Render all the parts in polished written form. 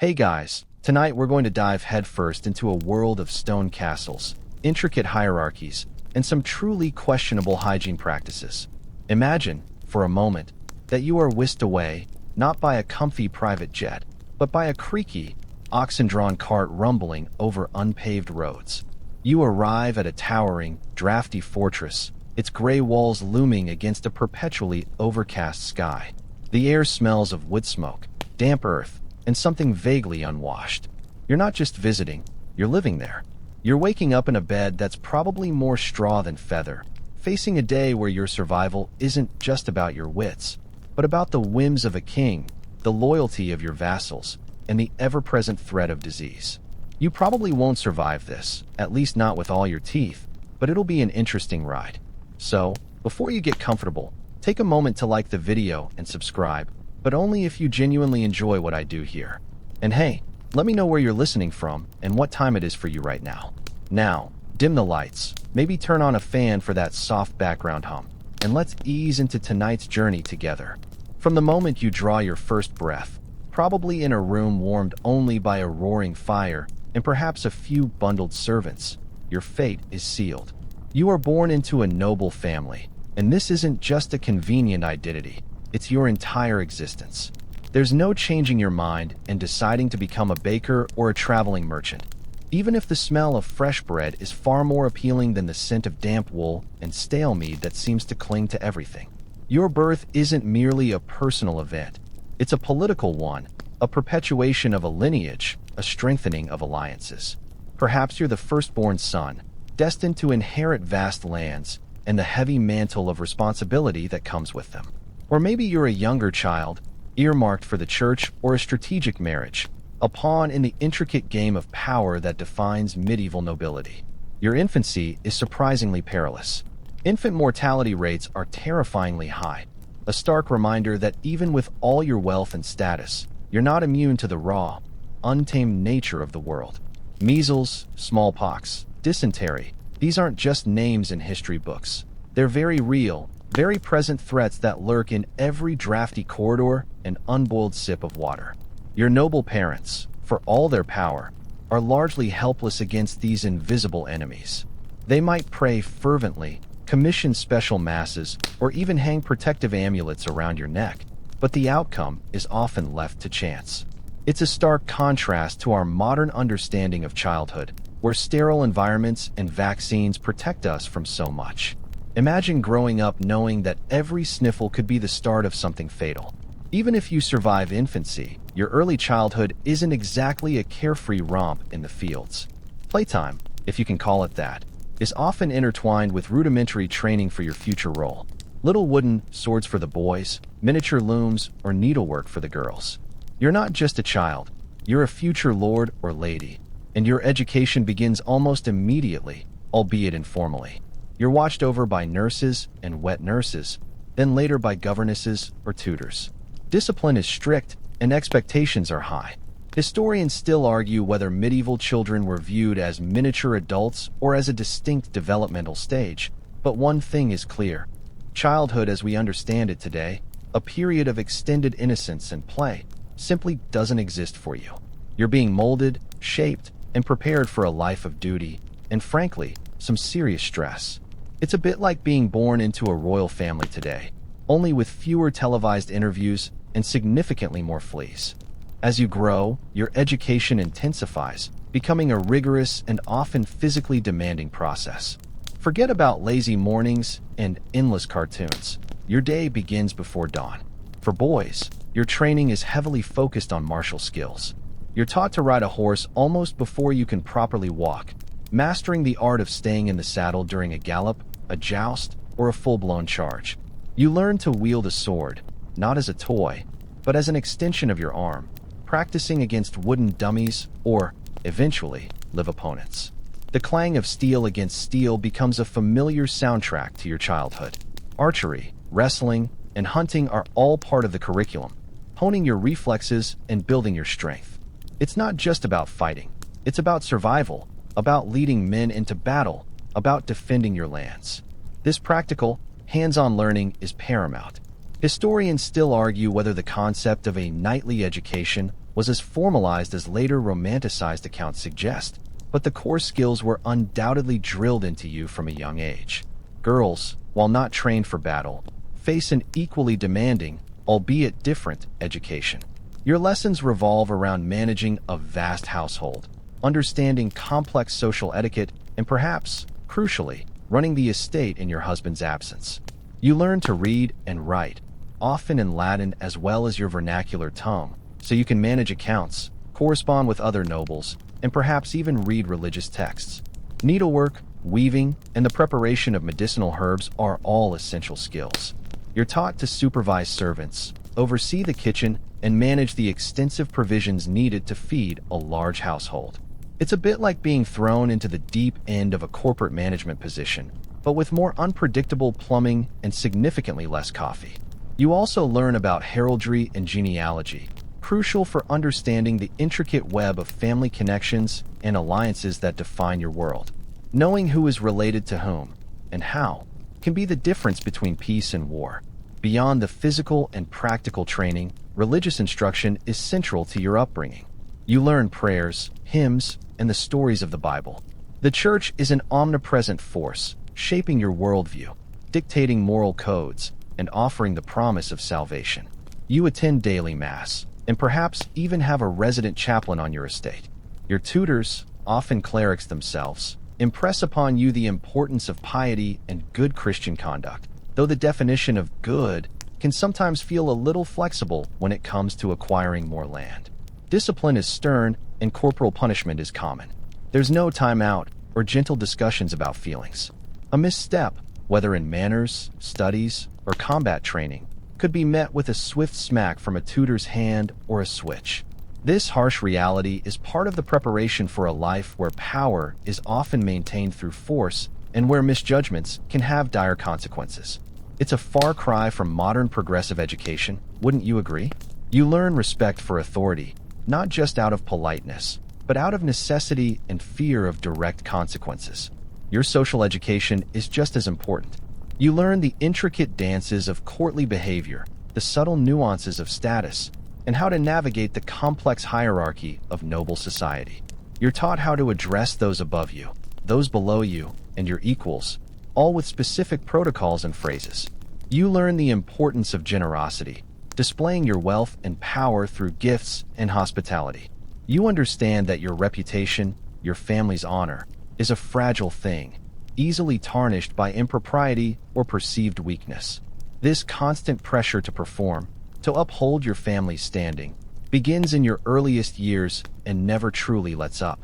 Hey guys, tonight we're going to dive headfirst into a world of stone castles, intricate hierarchies, and some truly questionable hygiene practices. Imagine, for a moment, that you are whisked away, not by a comfy private jet, but by a creaky, oxen-drawn cart rumbling over unpaved roads. You arrive at a towering, drafty fortress, its gray walls looming against a perpetually overcast sky. The air smells of wood smoke, damp earth, and something vaguely unwashed. You're not just visiting, you're living there. You're waking up in a bed that's probably more straw than feather, facing a day where your survival isn't just about your wits, but about the whims of a king, the loyalty of your vassals, and the ever-present threat of disease. You probably won't survive this, at least not with all your teeth, but it'll be an interesting ride. So, before you get comfortable, take a moment to like the video and subscribe, but only if you genuinely enjoy what I do here. And hey, let me know where you're listening from and what time it is for you right now. Now, dim the lights, maybe turn on a fan for that soft background hum, and let's ease into tonight's journey together. From the moment you draw your first breath, probably in a room warmed only by a roaring fire and perhaps a few bundled servants, your fate is sealed. You are born into a noble family, and this isn't just a convenient identity, it's your entire existence. There's no changing your mind and deciding to become a baker or a traveling merchant, even if the smell of fresh bread is far more appealing than the scent of damp wool and stale meat that seems to cling to everything. Your birth isn't merely a personal event, it's a political one, a perpetuation of a lineage, a strengthening of alliances. Perhaps you're the firstborn son, destined to inherit vast lands and the heavy mantle of responsibility that comes with them. Or maybe you're a younger child, earmarked for the church or a strategic marriage, a pawn in the intricate game of power that defines medieval nobility. Your infancy is surprisingly perilous. Infant mortality rates are terrifyingly high, a stark reminder that even with all your wealth and status, you're not immune to the raw, untamed nature of the world. Measles, smallpox, dysentery, these aren't just names in history books. They're very real, very present threats that lurk in every drafty corridor and unboiled sip of water. Your noble parents, for all their power, are largely helpless against these invisible enemies. They might pray fervently, commission special masses, or even hang protective amulets around your neck, but the outcome is often left to chance. It's a stark contrast to our modern understanding of childhood, where sterile environments and vaccines protect us from so much. Imagine growing up knowing that every sniffle could be the start of something fatal. Even if you survive infancy, your early childhood isn't exactly a carefree romp in the fields. Playtime, if you can call it that, is often intertwined with rudimentary training for your future role. Little wooden swords for the boys, miniature looms, or needlework for the girls. You're not just a child, you're a future lord or lady, and your education begins almost immediately, albeit informally. You're watched over by nurses and wet nurses, then later by governesses or tutors. Discipline is strict and expectations are high. Historians still argue whether medieval children were viewed as miniature adults or as a distinct developmental stage, but one thing is clear. Childhood as we understand it today, a period of extended innocence and play, simply doesn't exist for you. You're being molded, shaped, and prepared for a life of duty, and frankly, some serious stress. It's a bit like being born into a royal family today, only with fewer televised interviews and significantly more fleas. As you grow, your education intensifies, becoming a rigorous and often physically demanding process. Forget about lazy mornings and endless cartoons. Your day begins before dawn. For boys, your training is heavily focused on martial skills. You're taught to ride a horse almost before you can properly walk, mastering the art of staying in the saddle during a gallop, a joust, or a full-blown charge. You learn to wield a sword, not as a toy, but as an extension of your arm, practicing against wooden dummies or, eventually, live opponents. The clang of steel against steel becomes a familiar soundtrack to your childhood. Archery, wrestling, and hunting are all part of the curriculum, honing your reflexes and building your strength. It's not just about fighting. It's about survival, about leading men into battle, about defending your lands. This practical, hands-on learning is paramount. Historians still argue whether the concept of a knightly education was as formalized as later romanticized accounts suggest, but the core skills were undoubtedly drilled into you from a young age. Girls, while not trained for battle, face an equally demanding, albeit different, education. Your lessons revolve around managing a vast household, understanding complex social etiquette, and perhaps, crucially, running the estate in your husband's absence. You learn to read and write, often in Latin as well as your vernacular tongue, so you can manage accounts, correspond with other nobles, and perhaps even read religious texts. Needlework, weaving, and the preparation of medicinal herbs are all essential skills. You're taught to supervise servants, oversee the kitchen, and manage the extensive provisions needed to feed a large household. It's a bit like being thrown into the deep end of a corporate management position, but with more unpredictable plumbing and significantly less coffee. You also learn about heraldry and genealogy, crucial for understanding the intricate web of family connections and alliances that define your world. Knowing who is related to whom, and how, can be the difference between peace and war. Beyond the physical and practical training, religious instruction is central to your upbringing. You learn prayers, hymns, and the stories of the Bible. The church is an omnipresent force, shaping your worldview, dictating moral codes, and offering the promise of salvation. You attend daily mass, and perhaps even have a resident chaplain on your estate. Your tutors, often clerics themselves, impress upon you the importance of piety and good Christian conduct, though the definition of good can sometimes feel a little flexible when it comes to acquiring more land. Discipline is stern, and corporal punishment is common. There's no time out or gentle discussions about feelings. A misstep, whether in manners, studies, or combat training, could be met with a swift smack from a tutor's hand or a switch. This harsh reality is part of the preparation for a life where power is often maintained through force and where misjudgments can have dire consequences. It's a far cry from modern progressive education, wouldn't you agree? You learn respect for authority, not just out of politeness, but out of necessity and fear of direct consequences. Your social education is just as important. You learn the intricate dances of courtly behavior, the subtle nuances of status, and how to navigate the complex hierarchy of noble society. You're taught how to address those above you, those below you, and your equals, all with specific protocols and phrases. You learn the importance of generosity, displaying your wealth and power through gifts and hospitality. You understand that your reputation, your family's honor, is a fragile thing, easily tarnished by impropriety or perceived weakness. This constant pressure to perform, to uphold your family's standing, begins in your earliest years and never truly lets up.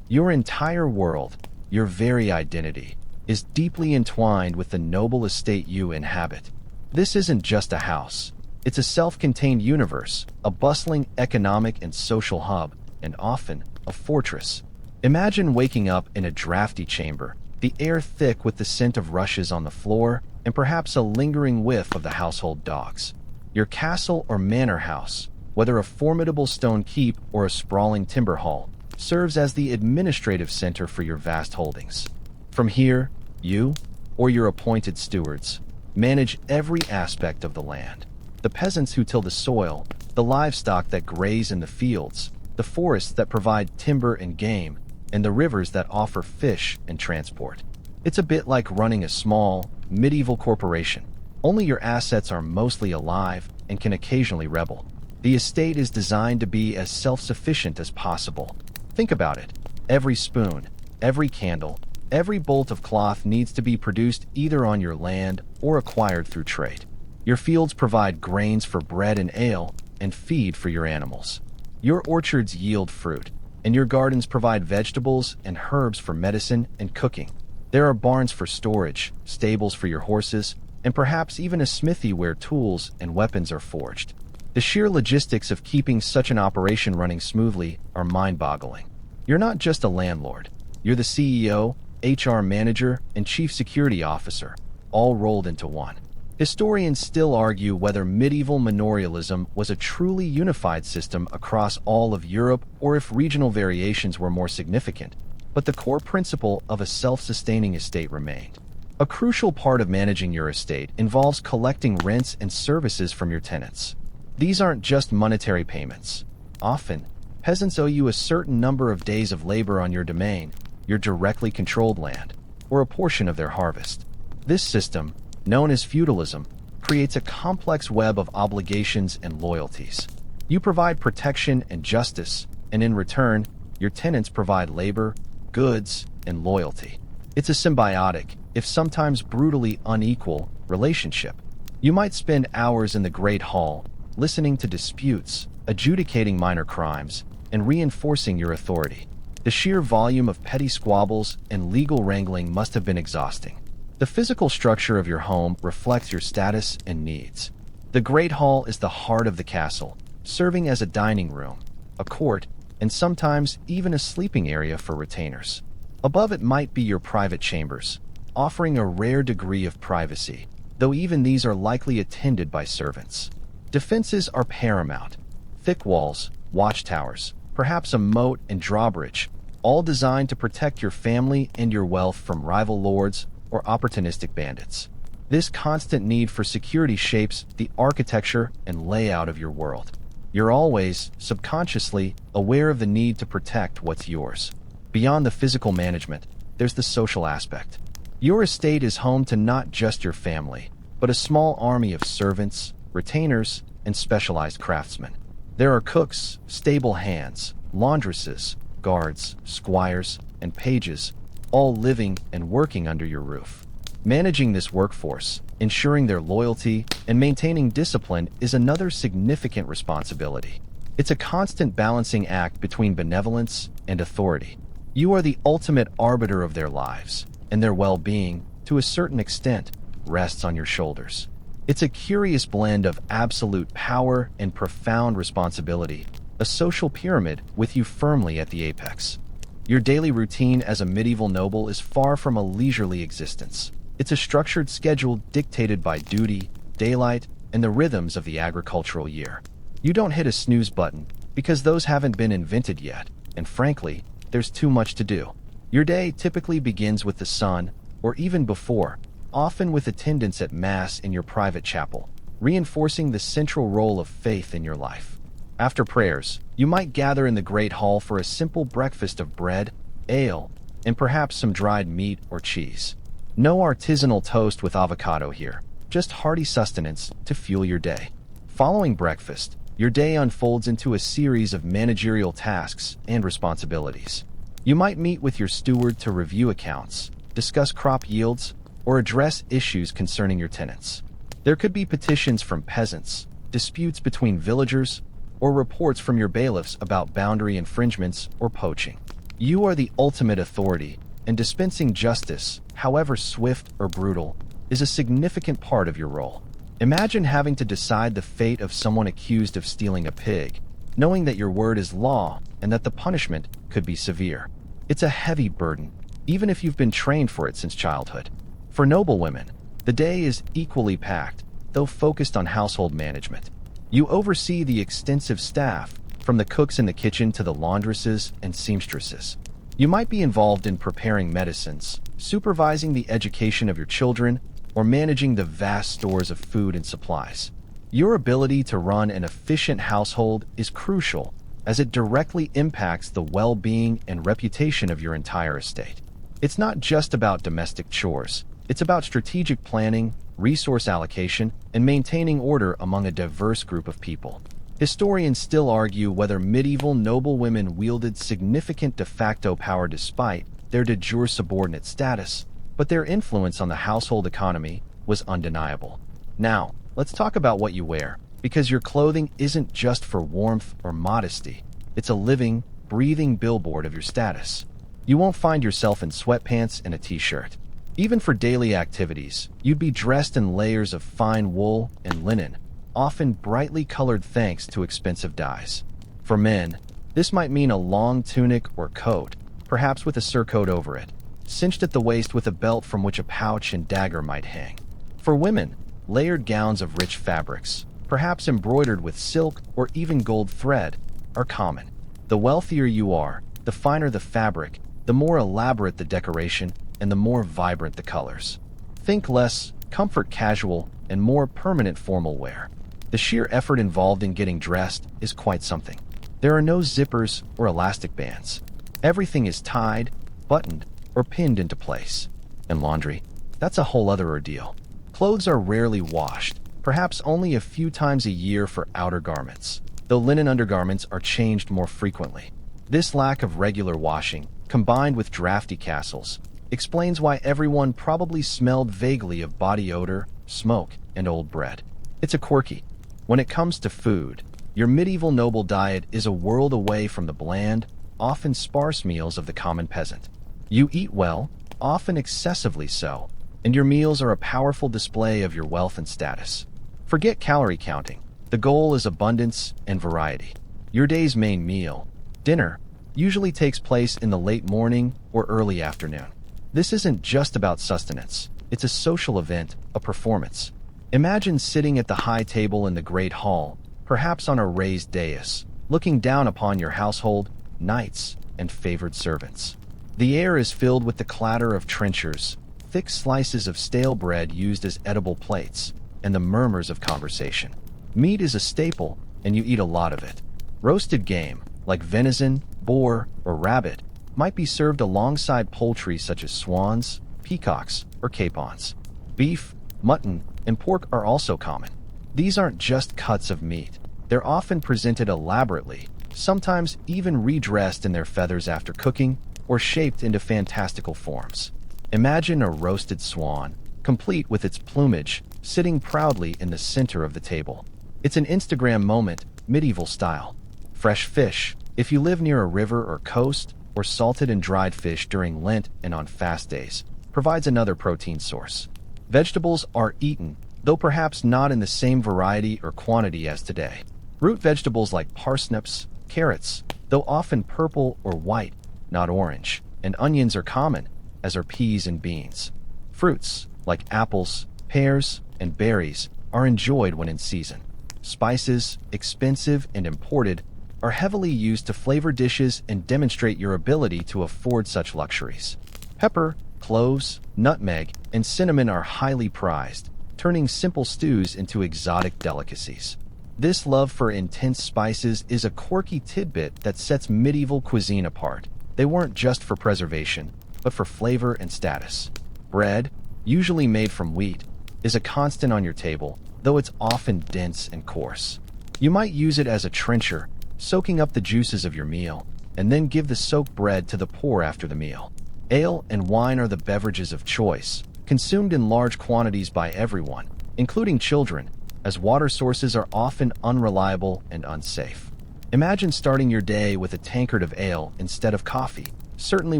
Your entire world, your very identity, is deeply entwined with the noble estate you inhabit. This isn't just a house. It's a self-contained universe, a bustling economic and social hub, and often a fortress. Imagine waking up in a drafty chamber, the air thick with the scent of rushes on the floor, and perhaps a lingering whiff of the household dogs. Your castle or manor house, whether a formidable stone keep or a sprawling timber hall, serves as the administrative center for your vast holdings. From here, you, or your appointed stewards, manage every aspect of the land. The peasants who till the soil, the livestock that graze in the fields, the forests that provide timber and game, and the rivers that offer fish and transport. It's a bit like running a small, medieval corporation, only your assets are mostly alive and can occasionally rebel. The estate is designed to be as self-sufficient as possible. Think about it. Every spoon, every candle, every bolt of cloth needs to be produced either on your land or acquired through trade. Your fields provide grains for bread and ale, and feed for your animals. Your orchards yield fruit, and your gardens provide vegetables and herbs for medicine and cooking. There are barns for storage, stables for your horses, and perhaps even a smithy where tools and weapons are forged. The sheer logistics of keeping such an operation running smoothly are mind-boggling. You're not just a landlord. You're the CEO, HR manager, and chief security officer, all rolled into one. Historians still argue whether medieval manorialism was a truly unified system across all of Europe or if regional variations were more significant, but the core principle of a self-sustaining estate remained. A crucial part of managing your estate involves collecting rents and services from your tenants. These aren't just monetary payments. Often, peasants owe you a certain number of days of labor on your domain, your directly controlled land, or a portion of their harvest. This system, known as feudalism, creates a complex web of obligations and loyalties. You provide protection and justice, and in return, your tenants provide labor, goods, and loyalty. It's a symbiotic, if sometimes brutally unequal, relationship. You might spend hours in the Great Hall, listening to disputes, adjudicating minor crimes, and reinforcing your authority. The sheer volume of petty squabbles and legal wrangling must have been exhausting. The physical structure of your home reflects your status and needs. The Great Hall is the heart of the castle, serving as a dining room, a court, and sometimes even a sleeping area for retainers. Above it might be your private chambers, offering a rare degree of privacy, though even these are likely attended by servants. Defenses are paramount. Thick walls, watchtowers, perhaps a moat and drawbridge, all designed to protect your family and your wealth from rival lords or opportunistic bandits. This constant need for security shapes the architecture and layout of your world. You're always, subconsciously, aware of the need to protect what's yours. Beyond the physical management, there's the social aspect. Your estate is home to not just your family, but a small army of servants, retainers, and specialized craftsmen. There are cooks, stable hands, laundresses, guards, squires, and pages, all living and working under your roof. Managing this workforce, ensuring their loyalty, and maintaining discipline is another significant responsibility. It's a constant balancing act between benevolence and authority. You are the ultimate arbiter of their lives, and their well-being, to a certain extent, rests on your shoulders. It's a curious blend of absolute power and profound responsibility, a social pyramid with you firmly at the apex. Your daily routine as a medieval noble is far from a leisurely existence. It's a structured schedule dictated by duty, daylight, and the rhythms of the agricultural year. You don't hit a snooze button, because those haven't been invented yet, and frankly, there's too much to do. Your day typically begins with the sun, or even before, often with attendance at Mass in your private chapel, reinforcing the central role of faith in your life. After prayers, you might gather in the Great Hall for a simple breakfast of bread, ale, and perhaps some dried meat or cheese. No artisanal toast with avocado here, just hearty sustenance to fuel your day. Following breakfast, your day unfolds into a series of managerial tasks and responsibilities. You might meet with your steward to review accounts, discuss crop yields, or address issues concerning your tenants. There could be petitions from peasants, disputes between villagers, or reports from your bailiffs about boundary infringements or poaching. You are the ultimate authority, and dispensing justice, however swift or brutal, is a significant part of your role. Imagine having to decide the fate of someone accused of stealing a pig, knowing that your word is law and that the punishment could be severe. It's a heavy burden, even if you've been trained for it since childhood. For noblewomen, the day is equally packed, though focused on household management. You oversee the extensive staff, from the cooks in the kitchen to the laundresses and seamstresses. You might be involved in preparing medicines, supervising the education of your children, or managing the vast stores of food and supplies. Your ability to run an efficient household is crucial, as it directly impacts the well-being and reputation of your entire estate. It's not just about domestic chores. It's about strategic planning, resource allocation, and maintaining order among a diverse group of people. Historians still argue whether medieval noblewomen wielded significant de facto power despite their de jure subordinate status, but their influence on the household economy was undeniable. Now, let's talk about what you wear, because your clothing isn't just for warmth or modesty. It's a living, breathing billboard of your status. You won't find yourself in sweatpants and a t-shirt. Even for daily activities, you'd be dressed in layers of fine wool and linen, often brightly colored thanks to expensive dyes. For men, this might mean a long tunic or coat, perhaps with a surcoat over it, cinched at the waist with a belt from which a pouch and dagger might hang. For women, layered gowns of rich fabrics, perhaps embroidered with silk or even gold thread, are common. The wealthier you are, the finer the fabric, the more elaborate the decoration, and the more vibrant the colors. Think less comfort casual and more permanent formal wear. The sheer effort involved in getting dressed is quite something. There are no zippers or elastic bands. Everything is tied, buttoned, or pinned into place. And laundry? That's a whole other ordeal. Clothes are rarely washed, perhaps only a few times a year for outer garments, though linen undergarments are changed more frequently. This lack of regular washing, combined with drafty castles, explains why everyone probably smelled vaguely of body odor, smoke, and old bread. It's a quirky. When it comes to food, your medieval noble diet is a world away from the bland, often sparse meals of the common peasant. You eat well, often excessively so, and your meals are a powerful display of your wealth and status. Forget calorie counting. The goal is abundance and variety. Your day's main meal, dinner, usually takes place in the late morning or early afternoon. This isn't just about sustenance. It's a social event, a performance. Imagine sitting at the high table in the great hall, perhaps on a raised dais, looking down upon your household, knights, and favored servants. The air is filled with the clatter of trenchers, thick slices of stale bread used as edible plates, and the murmurs of conversation. Meat is a staple, and you eat a lot of it. Roasted game, like venison, boar, or rabbit, might be served alongside poultry such as swans, peacocks, or capons. Beef, mutton, and pork are also common. These aren't just cuts of meat. They're often presented elaborately, sometimes even redressed in their feathers after cooking, or shaped into fantastical forms. Imagine a roasted swan, complete with its plumage, sitting proudly in the center of the table. It's an Instagram moment, medieval style. Fresh fish, if you live near a river or coast, or salted and dried fish during Lent and on fast days, provides another protein source. Vegetables are eaten, though perhaps not in the same variety or quantity as today. Root vegetables like parsnips, carrots, though often purple or white, not orange, and onions are common, as are peas and beans. Fruits, like apples, pears, and berries, are enjoyed when in season. Spices, expensive and imported, are heavily used to flavor dishes and demonstrate your ability to afford such luxuries. Pepper, cloves, nutmeg, and cinnamon are highly prized, turning simple stews into exotic delicacies. This love for intense spices is a quirky tidbit that sets medieval cuisine apart. They weren't just for preservation, but for flavor and status. Bread, usually made from wheat, is a constant on your table, though it's often dense and coarse. You might use it as a trencher, soaking up the juices of your meal, and then give the soaked bread to the poor after the meal. Ale and wine are the beverages of choice, consumed in large quantities by everyone, including children, as water sources are often unreliable and unsafe. Imagine starting your day with a tankard of ale instead of coffee. Certainly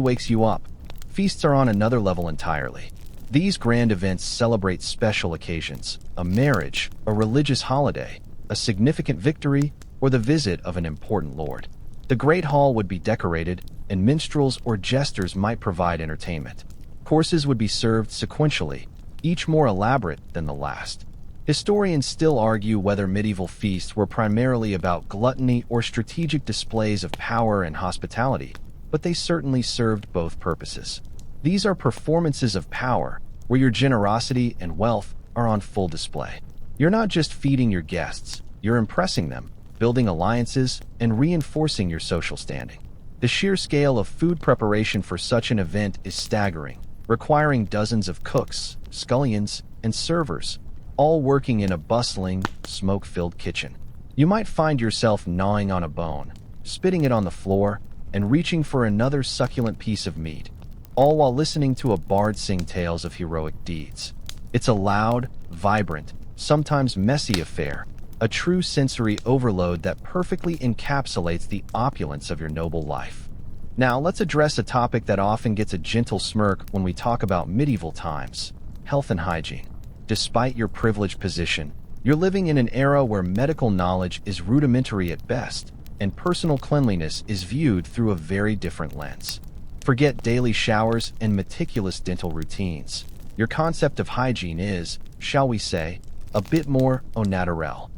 wakes you up. Feasts are on another level entirely. These grand events celebrate special occasions, a marriage, a religious holiday, a significant victory, or the visit of an important lord. The great hall would be decorated, and minstrels or jesters might provide entertainment. Courses would be served sequentially, each more elaborate than the last. Historians still argue whether medieval feasts were primarily about gluttony or strategic displays of power and hospitality, but they certainly served both purposes. These are performances of power, where your generosity and wealth are on full display. You're not just feeding your guests, you're impressing them, building alliances, and reinforcing your social standing. The sheer scale of food preparation for such an event is staggering, requiring dozens of cooks, scullions, and servers, all working in a bustling, smoke-filled kitchen. You might find yourself gnawing on a bone, spitting it on the floor, and reaching for another succulent piece of meat, all while listening to a bard sing tales of heroic deeds. It's a loud, vibrant, sometimes messy affair, a true sensory overload that perfectly encapsulates the opulence of your noble life. Now, let's address a topic that often gets a gentle smirk when we talk about medieval times: health and hygiene. Despite your privileged position, you're living in an era where medical knowledge is rudimentary at best, and personal cleanliness is viewed through a very different lens. Forget daily showers and meticulous dental routines. Your concept of hygiene is, shall we say, a bit more au naturel.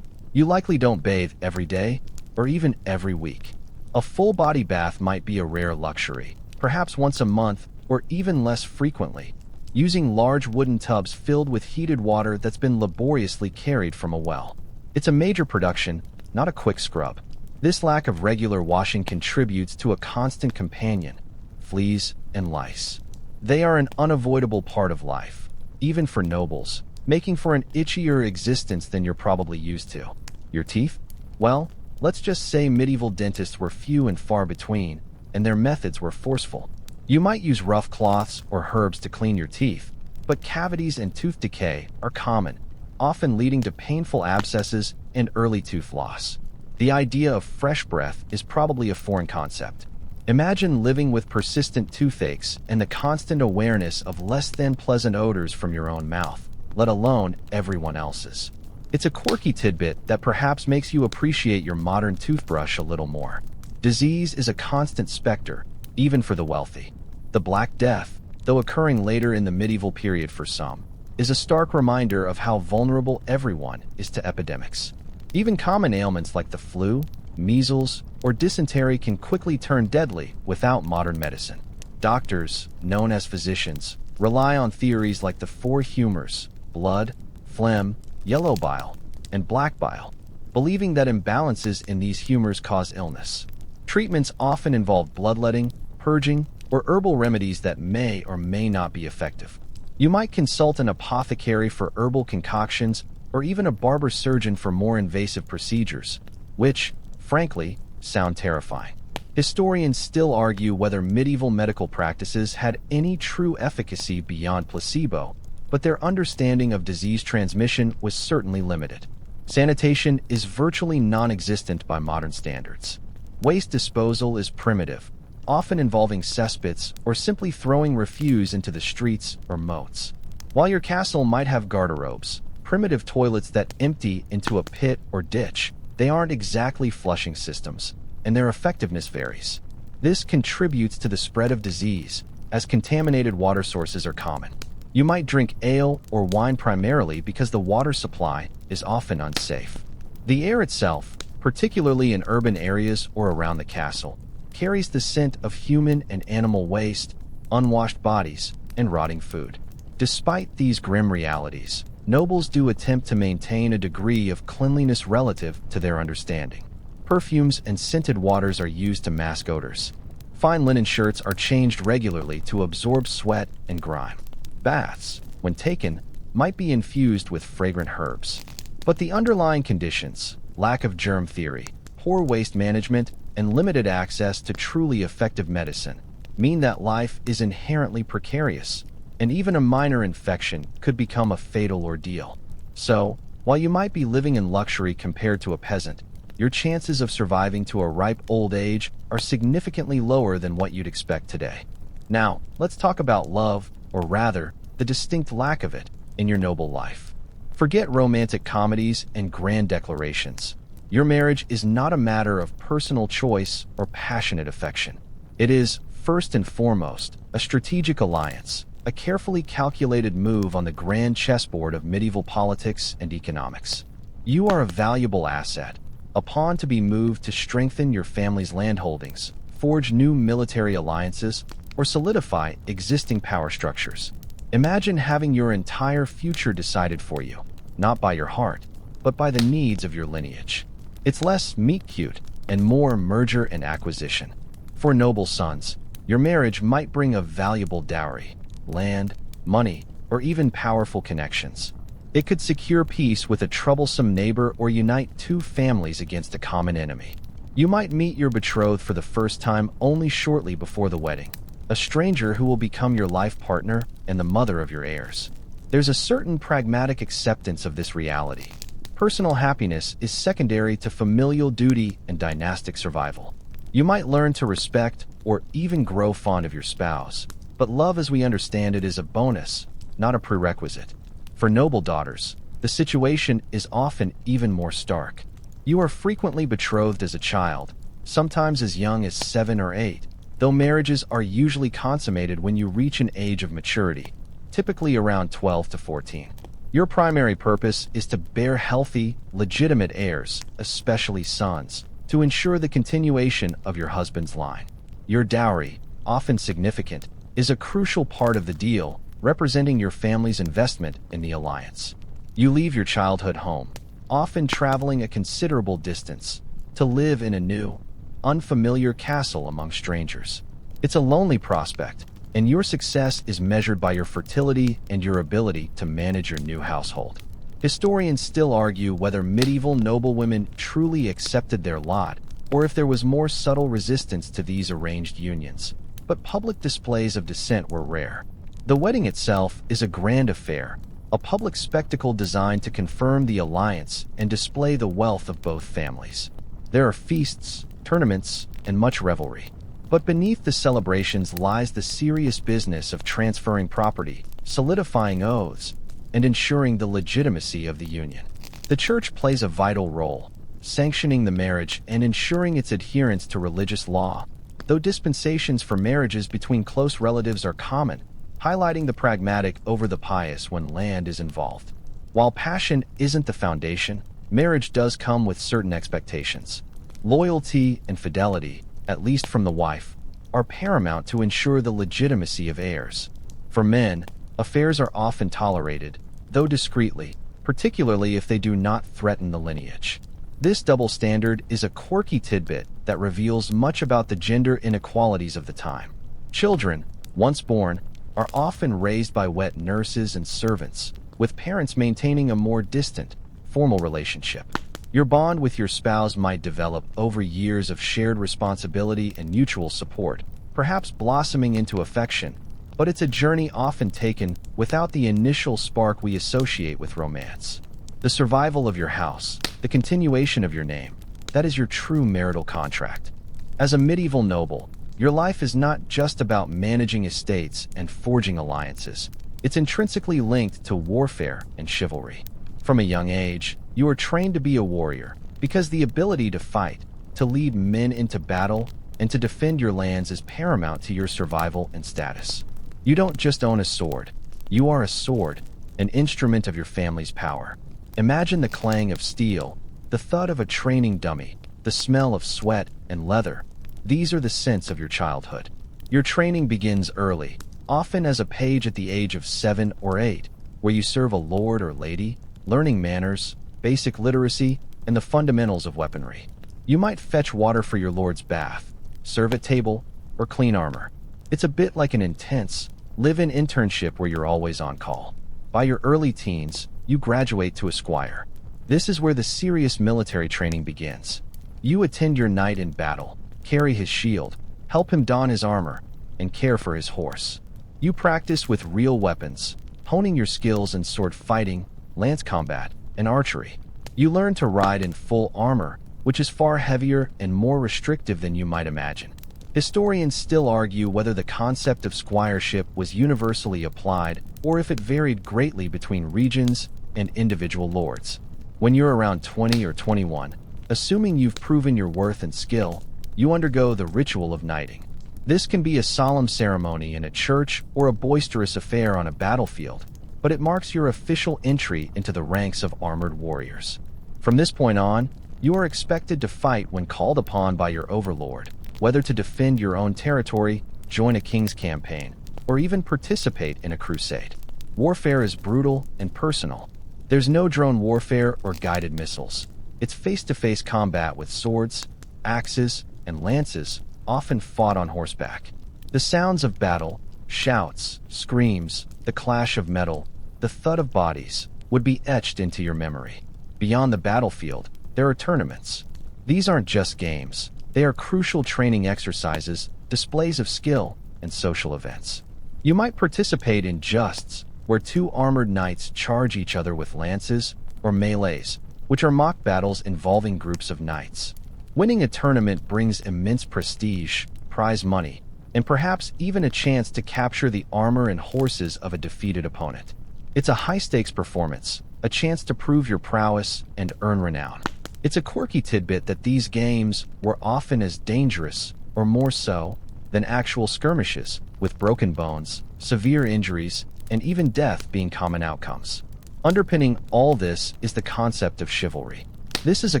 You likely don't bathe every day, or even every week. A full-body bath might be a rare luxury, perhaps once a month, or even less frequently, using large wooden tubs filled with heated water that's been laboriously carried from a well. It's a major production, not a quick scrub. This lack of regular washing contributes to a constant companion, fleas and lice. They are an unavoidable part of life, even for nobles, making for an itchier existence than you're probably used to. Your teeth? Well, let's just say medieval dentists were few and far between, and their methods were forceful. You might use rough cloths or herbs to clean your teeth, but cavities and tooth decay are common, often leading to painful abscesses and early tooth loss. The idea of fresh breath is probably a foreign concept. Imagine living with persistent toothaches and the constant awareness of less than pleasant odors from your own mouth, let alone everyone else's. It's a quirky tidbit that perhaps makes you appreciate your modern toothbrush a little more. Disease is a constant specter, even for the wealthy. The Black Death, though occurring later in the medieval period for some, is a stark reminder of how vulnerable everyone is to epidemics. Even common ailments like the flu, measles, or dysentery can quickly turn deadly without modern medicine. Doctors, known as physicians, rely on theories like the four humors: blood, phlegm, yellow bile, and black bile, believing that imbalances in these humors cause illness. Treatments often involve bloodletting, purging, or herbal remedies that may or may not be effective. You might consult an apothecary for herbal concoctions or even a barber surgeon for more invasive procedures, which, frankly, sound terrifying. Historians still argue whether medieval medical practices had any true efficacy beyond placebo, but their understanding of disease transmission was certainly limited. Sanitation is virtually non-existent by modern standards. Waste disposal is primitive, often involving cesspits or simply throwing refuse into the streets or moats. While your castle might have garderobes, primitive toilets that empty into a pit or ditch, they aren't exactly flushing systems, and their effectiveness varies. This contributes to the spread of disease, as contaminated water sources are common. You might drink ale or wine primarily because the water supply is often unsafe. The air itself, particularly in urban areas or around the castle, carries the scent of human and animal waste, unwashed bodies, and rotting food. Despite these grim realities, nobles do attempt to maintain a degree of cleanliness relative to their understanding. Perfumes and scented waters are used to mask odors. Fine linen shirts are changed regularly to absorb sweat and grime. Baths, when taken, might be infused with fragrant herbs. But the underlying conditions, lack of germ theory, poor waste management, and limited access to truly effective medicine, mean that life is inherently precarious, and even a minor infection could become a fatal ordeal. So, while you might be living in luxury compared to a peasant, your chances of surviving to a ripe old age are significantly lower than what you'd expect today. Now, let's talk about love, or rather, the distinct lack of it, in your noble life. Forget romantic comedies and grand declarations. Your marriage is not a matter of personal choice or passionate affection. It is, first and foremost, a strategic alliance, a carefully calculated move on the grand chessboard of medieval politics and economics. You are a valuable asset, a pawn to be moved to strengthen your family's landholdings, forge new military alliances, or solidify existing power structures. Imagine having your entire future decided for you, not by your heart, but by the needs of your lineage. It's less meet-cute and more merger and acquisition. For noble sons, your marriage might bring a valuable dowry, land, money, or even powerful connections. It could secure peace with a troublesome neighbor or unite two families against a common enemy. You might meet your betrothed for the first time only shortly before the wedding, a stranger who will become your life partner and the mother of your heirs. There's a certain pragmatic acceptance of this reality. Personal happiness is secondary to familial duty and dynastic survival. You might learn to respect or even grow fond of your spouse, but love as we understand it is a bonus, not a prerequisite. For noble daughters, the situation is often even more stark. You are frequently betrothed as a child, sometimes as young as 7 or 8, though marriages are usually consummated when you reach an age of maturity, typically around 12 to 14. Your primary purpose is to bear healthy, legitimate heirs, especially sons, to ensure the continuation of your husband's line. Your dowry, often significant, is a crucial part of the deal, representing your family's investment in the alliance. You leave your childhood home, often traveling a considerable distance, to live in a new, unfamiliar castle among strangers. It's a lonely prospect, and your success is measured by your fertility and your ability to manage your new household. Historians still argue whether medieval noblewomen truly accepted their lot or if there was more subtle resistance to these arranged unions. But public displays of dissent were rare. The wedding itself is a grand affair, a public spectacle designed to confirm the alliance and display the wealth of both families. There are feasts, tournaments, and much revelry. But beneath the celebrations lies the serious business of transferring property, solidifying oaths, and ensuring the legitimacy of the union. The church plays a vital role, sanctioning the marriage and ensuring its adherence to religious law, though dispensations for marriages between close relatives are common, highlighting the pragmatic over the pious when land is involved. While passion isn't the foundation, marriage does come with certain expectations. Loyalty and fidelity, at least from the wife, are paramount to ensure the legitimacy of heirs. For men, affairs are often tolerated, though discreetly, particularly if they do not threaten the lineage. This double standard is a quirky tidbit that reveals much about the gender inequalities of the time. Children, once born, are often raised by wet nurses and servants, with parents maintaining a more distant, formal relationship. Your bond with your spouse might develop over years of shared responsibility and mutual support, perhaps blossoming into affection, but it's a journey often taken without the initial spark we associate with romance. The survival of your house, the continuation of your name, that is your true marital contract. As a medieval noble, your life is not just about managing estates and forging alliances. It's intrinsically linked to warfare and chivalry. From a young age, you are trained to be a warrior because the ability to fight, to lead men into battle, and to defend your lands is paramount to your survival and status. You don't just own a sword. You are a sword, an instrument of your family's power. Imagine the clang of steel, the thud of a training dummy, the smell of sweat and leather. These are the scents of your childhood. Your training begins early, often as a page at the age of 7 or 8, where you serve a lord or lady, learning manners, basic literacy, and the fundamentals of weaponry. You might fetch water for your lord's bath, serve at table, or clean armor. It's a bit like an intense, live-in internship where you're always on call. By your early teens, you graduate to a squire. This is where the serious military training begins. You attend your knight in battle, carry his shield, help him don his armor, and care for his horse. You practice with real weapons, honing your skills in sword fighting, lance combat, and archery. You learn to ride in full armor, which is far heavier and more restrictive than you might imagine. Historians still argue whether the concept of squireship was universally applied or if it varied greatly between regions and individual lords. When you're around 20 or 21, assuming you've proven your worth and skill, you undergo the ritual of knighting. This can be a solemn ceremony in a church or a boisterous affair on a battlefield, but it marks your official entry into the ranks of armored warriors. From this point on, you are expected to fight when called upon by your overlord, whether to defend your own territory, join a king's campaign, or even participate in a crusade. Warfare is brutal and personal. There's no drone warfare or guided missiles. It's face-to-face combat with swords, axes, and lances, often fought on horseback. The sounds of battle, shouts, screams, the clash of metal, the thud of bodies, would be etched into your memory. Beyond the battlefield, there are tournaments. These aren't just games. They are crucial training exercises, displays of skill, and social events. You might participate in justs, where two armored knights charge each other with lances, or melees, which are mock battles involving groups of knights. Winning a tournament brings immense prestige, prize money, and perhaps even a chance to capture the armor and horses of a defeated opponent. It's a high-stakes performance, a chance to prove your prowess and earn renown. It's a quirky tidbit that these games were often as dangerous, or more so, than actual skirmishes, with broken bones, severe injuries, and even death being common outcomes. Underpinning all this is the concept of chivalry. This is a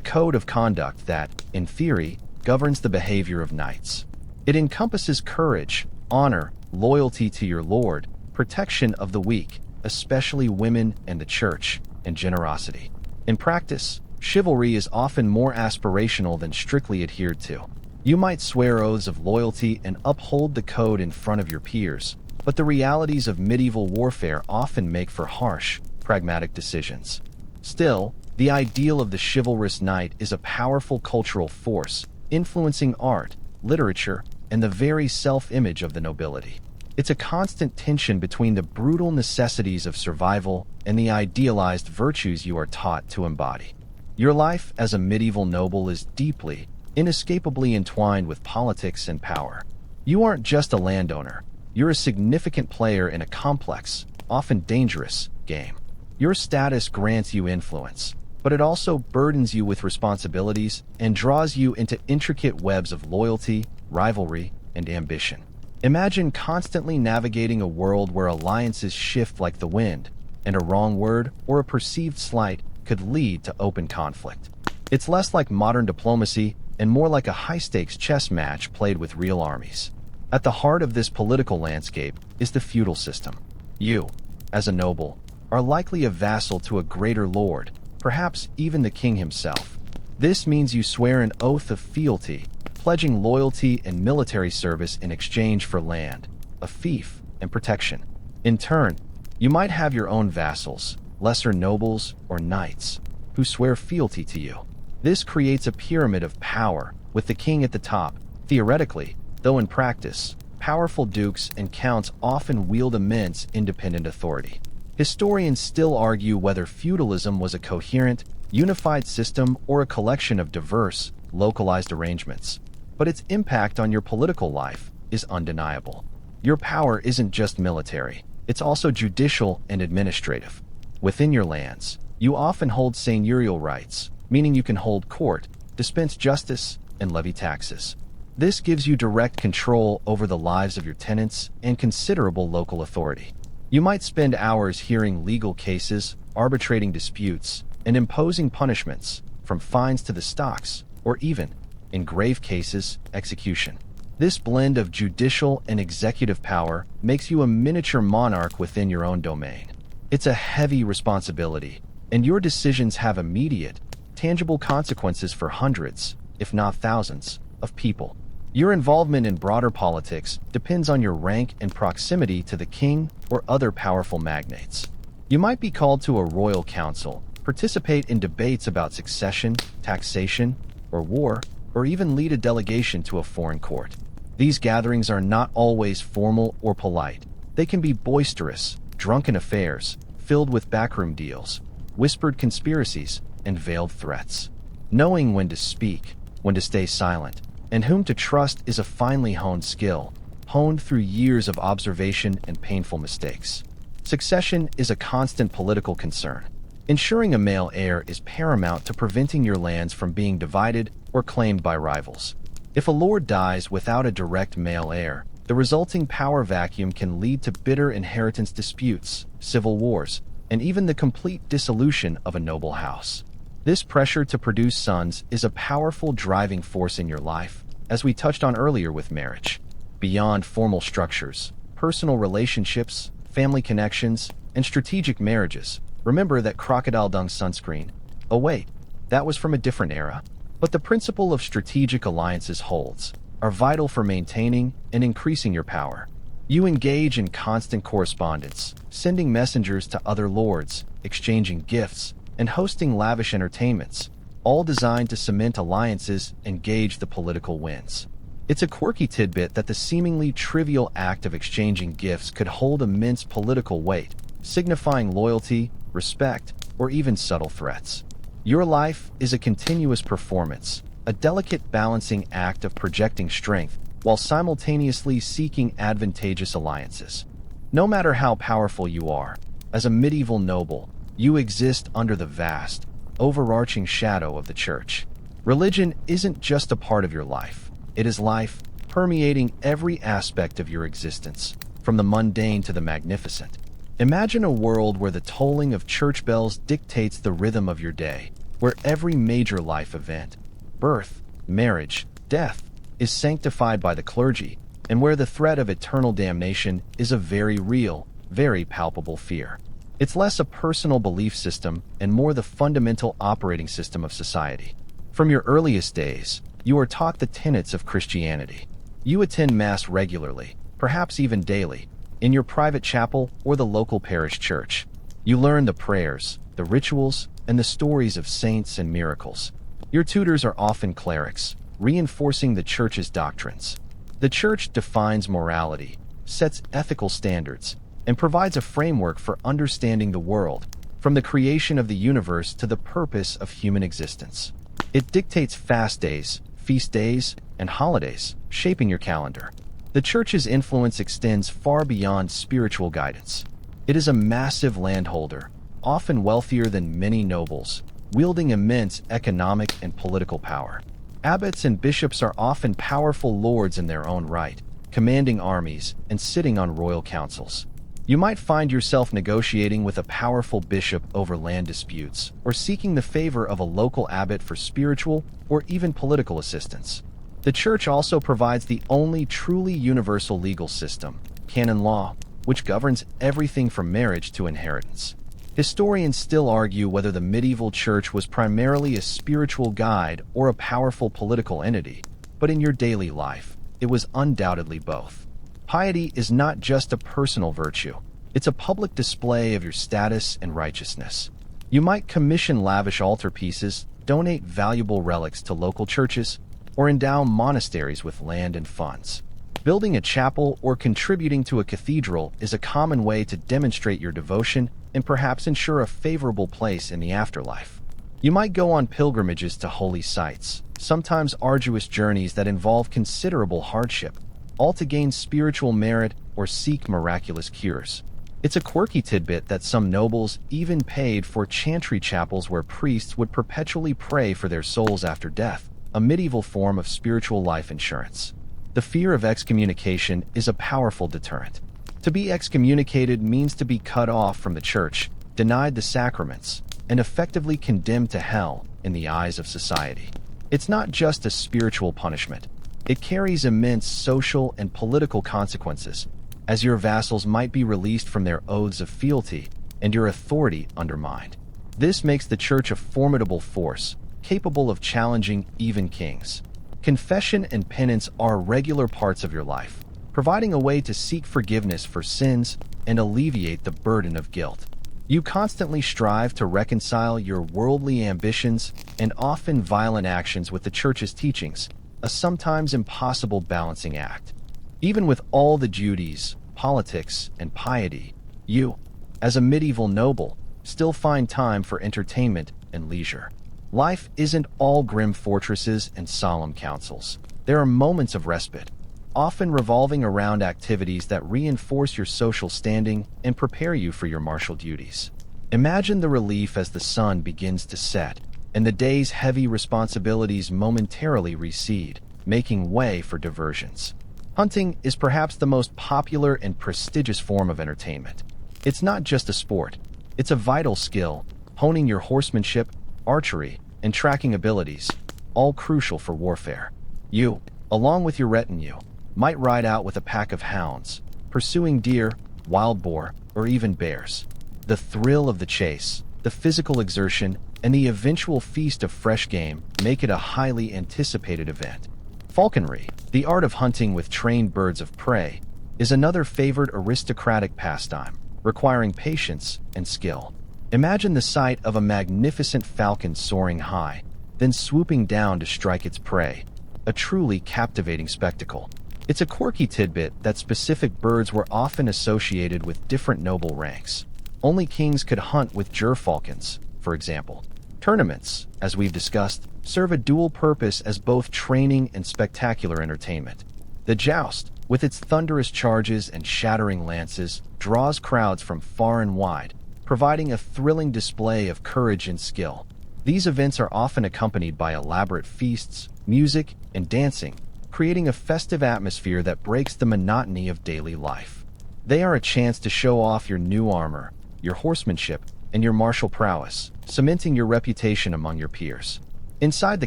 code of conduct that, in theory, governs the behavior of knights. It encompasses courage, honor, loyalty to your lord, protection of the weak, especially women and the church, and generosity. In practice, chivalry is often more aspirational than strictly adhered to. You might swear oaths of loyalty and uphold the code in front of your peers, but the realities of medieval warfare often make for harsh, pragmatic decisions. Still, the ideal of the chivalrous knight is a powerful cultural force, influencing art, literature, and the very self-image of the nobility. It's a constant tension between the brutal necessities of survival and the idealized virtues you are taught to embody. Your life as a medieval noble is deeply, inescapably entwined with politics and power. You aren't just a landowner, you're a significant player in a complex, often dangerous, game. Your status grants you influence, but it also burdens you with responsibilities and draws you into intricate webs of loyalty, rivalry, and ambition. Imagine constantly navigating a world where alliances shift like the wind, and a wrong word or a perceived slight could lead to open conflict. It's less like modern diplomacy and more like a high-stakes chess match played with real armies. At the heart of this political landscape is the feudal system. You, as a noble, are likely a vassal to a greater lord, perhaps even the king himself. This means you swear an oath of fealty, pledging loyalty and military service in exchange for land, a fief, and protection. In turn, you might have your own vassals, lesser nobles or knights, who swear fealty to you. This creates a pyramid of power, with the king at the top. Theoretically, though in practice, powerful dukes and counts often wield immense independent authority. Historians still argue whether feudalism was a coherent, unified system or a collection of diverse, localized arrangements. But its impact on your political life is undeniable. Your power isn't just military, it's also judicial and administrative. Within your lands, you often hold seigneurial rights, meaning you can hold court, dispense justice, and levy taxes. This gives you direct control over the lives of your tenants and considerable local authority. You might spend hours hearing legal cases, arbitrating disputes, and imposing punishments, from fines to the stocks, or even, in grave cases, execution. This blend of judicial and executive power makes you a miniature monarch within your own domain. It's a heavy responsibility, and your decisions have immediate, tangible consequences for hundreds, if not thousands, of people. Your involvement in broader politics depends on your rank and proximity to the king or other powerful magnates. You might be called to a royal council, participate in debates about succession, taxation, or war, or even lead a delegation to a foreign court. These gatherings are not always formal or polite. They can be boisterous, drunken affairs, filled with backroom deals, whispered conspiracies, and veiled threats. Knowing when to speak, when to stay silent, and whom to trust is a finely honed skill, honed through years of observation and painful mistakes. Succession is a constant political concern. Ensuring a male heir is paramount to preventing your lands from being divided or claimed by rivals. If a lord dies without a direct male heir, the resulting power vacuum can lead to bitter inheritance disputes, civil wars, and even the complete dissolution of a noble house. This pressure to produce sons is a powerful driving force in your life, as we touched on earlier with marriage. Beyond formal structures, personal relationships, family connections, and strategic marriages, remember that crocodile dung sunscreen. Oh wait, that was from a different era. But the principle of strategic alliances holds, are vital for maintaining and increasing your power. You engage in constant correspondence, sending messengers to other lords, exchanging gifts, and hosting lavish entertainments, all designed to cement alliances and gauge the political winds. It's a quirky tidbit that the seemingly trivial act of exchanging gifts could hold immense political weight, signifying loyalty, respect, or even subtle threats. Your life is a continuous performance, a delicate balancing act of projecting strength while simultaneously seeking advantageous alliances. No matter how powerful you are, as a medieval noble, you exist under the vast, overarching shadow of the church. Religion isn't just a part of your life. It is life, permeating every aspect of your existence, from the mundane to the magnificent. Imagine a world where the tolling of church bells dictates the rhythm of your day, where every major life event, birth, marriage, death, is sanctified by the clergy, and where the threat of eternal damnation is a very real, very palpable fear. It's less a personal belief system and more the fundamental operating system of society. From your earliest days, you are taught the tenets of Christianity. You attend Mass regularly, perhaps even daily, in your private chapel or the local parish church. You learn the prayers, the rituals, and the stories of saints and miracles. Your tutors are often clerics, reinforcing the church's doctrines. The church defines morality, sets ethical standards, and provides a framework for understanding the world, from the creation of the universe to the purpose of human existence. It dictates fast days, feast days, and holidays, shaping your calendar. The church's influence extends far beyond spiritual guidance. It is a massive landholder, often wealthier than many nobles, wielding immense economic and political power. Abbots and bishops are often powerful lords in their own right, commanding armies and sitting on royal councils. You might find yourself negotiating with a powerful bishop over land disputes, or seeking the favor of a local abbot for spiritual or even political assistance. The church also provides the only truly universal legal system, canon law, which governs everything from marriage to inheritance. Historians still argue whether the medieval church was primarily a spiritual guide or a powerful political entity, but in your daily life, it was undoubtedly both. Piety is not just a personal virtue, it's a public display of your status and righteousness. You might commission lavish altarpieces, donate valuable relics to local churches, or endow monasteries with land and funds. Building a chapel or contributing to a cathedral is a common way to demonstrate your devotion and perhaps ensure a favorable place in the afterlife. You might go on pilgrimages to holy sites, sometimes arduous journeys that involve considerable hardship, all to gain spiritual merit or seek miraculous cures. It's a quirky tidbit that some nobles even paid for chantry chapels where priests would perpetually pray for their souls after death, a medieval form of spiritual life insurance. The fear of excommunication is a powerful deterrent. To be excommunicated means to be cut off from the church, denied the sacraments, and effectively condemned to hell in the eyes of society. It's not just a spiritual punishment. It carries immense social and political consequences, as your vassals might be released from their oaths of fealty and your authority undermined. This makes the church a formidable force, capable of challenging even kings. Confession and penance are regular parts of your life, providing a way to seek forgiveness for sins and alleviate the burden of guilt. You constantly strive to reconcile your worldly ambitions and often violent actions with the church's teachings, a sometimes impossible balancing act. Even with all the duties, politics, and piety, you, as a medieval noble, still find time for entertainment and leisure. Life isn't all grim fortresses and solemn councils. There are moments of respite, often revolving around activities that reinforce your social standing and prepare you for your martial duties. Imagine the relief as the sun begins to set and the day's heavy responsibilities momentarily recede, making way for diversions. Hunting is perhaps the most popular and prestigious form of entertainment. It's not just a sport, it's a vital skill, honing your horsemanship, archery, and tracking abilities, all crucial for warfare. You, along with your retinue, might ride out with a pack of hounds, pursuing deer, wild boar, or even bears. The thrill of the chase, the physical exertion, and the eventual feast of fresh game make it a highly anticipated event. Falconry, the art of hunting with trained birds of prey, is another favored aristocratic pastime, requiring patience and skill. Imagine the sight of a magnificent falcon soaring high, then swooping down to strike its prey, a truly captivating spectacle. It's a quirky tidbit that specific birds were often associated with different noble ranks. Only kings could hunt with gerfalcons, for example. Tournaments, as we've discussed, serve a dual purpose as both training and spectacular entertainment. The joust, with its thunderous charges and shattering lances, draws crowds from far and wide, providing a thrilling display of courage and skill. These events are often accompanied by elaborate feasts, music, and dancing, creating a festive atmosphere that breaks the monotony of daily life. They are a chance to show off your new armor, your horsemanship, and your martial prowess, cementing your reputation among your peers. Inside the